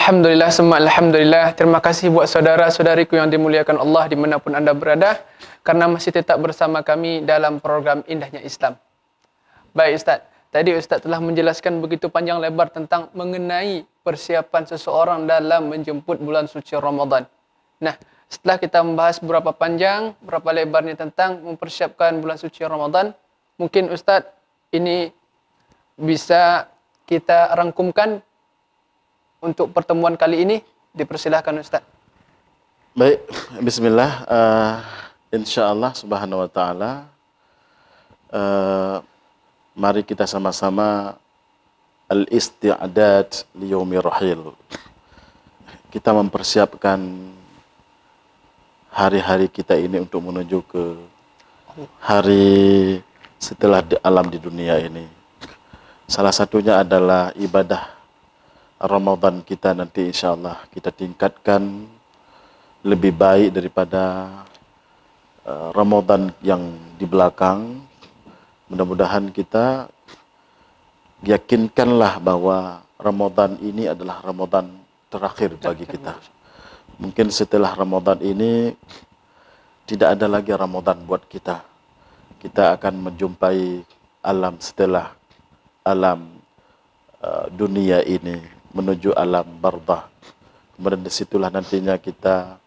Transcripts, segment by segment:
Alhamdulillah, semua Alhamdulillah. Terima kasih buat saudara-saudariku yang dimuliakan Allah dimanapun anda berada, karena masih tetap bersama kami dalam program Indahnya Islam. Baik Ustaz, tadi Ustaz telah menjelaskan begitu panjang lebar tentang mengenai persiapan seseorang dalam menjemput bulan suci Ramadan. Nah, setelah kita membahas berapa panjang, berapa lebarnya tentang mempersiapkan bulan suci Ramadan, mungkin Ustaz ini bisa kita rangkumkan untuk pertemuan kali ini. Dipersilahkan Ustaz. Baik, bismillah. Insyaallah subhanahu wa ta'ala, mari kita sama-sama al-isti'adad liyaumi rahil. Kita mempersiapkan hari-hari kita ini untuk menuju ke hari setelah alam di dunia ini. Salah satunya adalah ibadah Ramadan kita nanti, insyaallah kita tingkatkan lebih baik daripada Ramadan yang di belakang. Mudah-mudahan kita yakinkanlah bahwa Ramadan ini adalah Ramadan terakhir bagi kita. Mungkin setelah Ramadan ini tidak ada lagi Ramadan buat kita. Kita akan menjumpai alam setelah alam dunia ini, menuju alam barzakh. Kemudian disitulah nantinya kita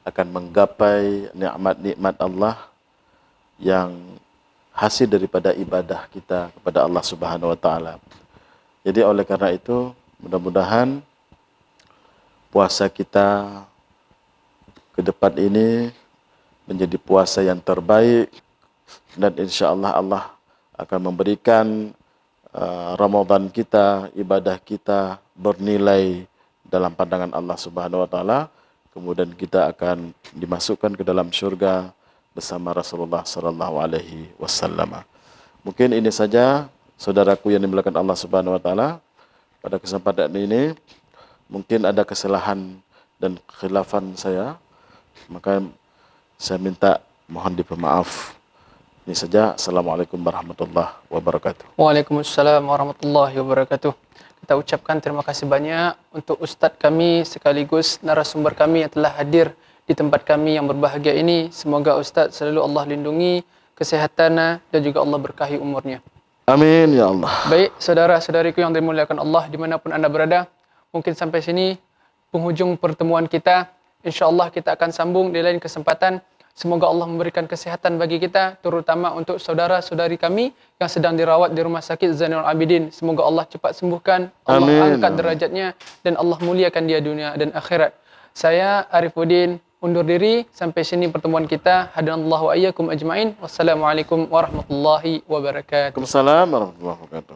akan menggapai nikmat-nikmat Allah yang hasil daripada ibadah kita kepada Allah Subhanahu wa taala. Jadi oleh karena itu, mudah-mudahan puasa kita ke depan ini menjadi puasa yang terbaik, dan insyaallah Allah akan memberikan Ramadan kita, ibadah kita bernilai dalam pandangan Allah Subhanahu wa taala. Kemudian kita akan dimasukkan ke dalam syurga bersama Rasulullah sallallahu alaihi wasallam. Mungkin ini saja saudaraku yang dimuliakan Allah Subhanahu wa taala. Pada kesempatan ini mungkin ada kesalahan dan khilafan saya, maka saya minta mohon dipermaaf. Ini saja. Assalamualaikum warahmatullahi wabarakatuh. Waalaikumsalam warahmatullahi wabarakatuh. Kita ucapkan terima kasih banyak untuk Ustadz kami sekaligus narasumber kami yang telah hadir di tempat kami yang berbahagia ini. Semoga Ustadz selalu Allah lindungi kesehatannya dan juga Allah berkahi umurnya. Amin ya Allah. Baik, saudara-saudariku yang dimuliakan Allah dimanapun anda berada, mungkin sampai sini penghujung pertemuan kita. InsyaAllah kita akan sambung di lain kesempatan. Semoga Allah memberikan kesehatan bagi kita, terutama untuk saudara-saudari kami yang sedang dirawat di Rumah Sakit Zainul Abidin. Semoga Allah cepat sembuhkan, Allah angkat derajatnya, dan Allah muliakan dia dunia dan akhirat. Saya Arifuddin undur diri. Sampai sini pertemuan kita. Hadanallahu wa iyyakum ajma'in. Wassalamualaikum warahmatullahi wabarakatuh. Waalaikumsalam warahmatullahi wabarakatuh.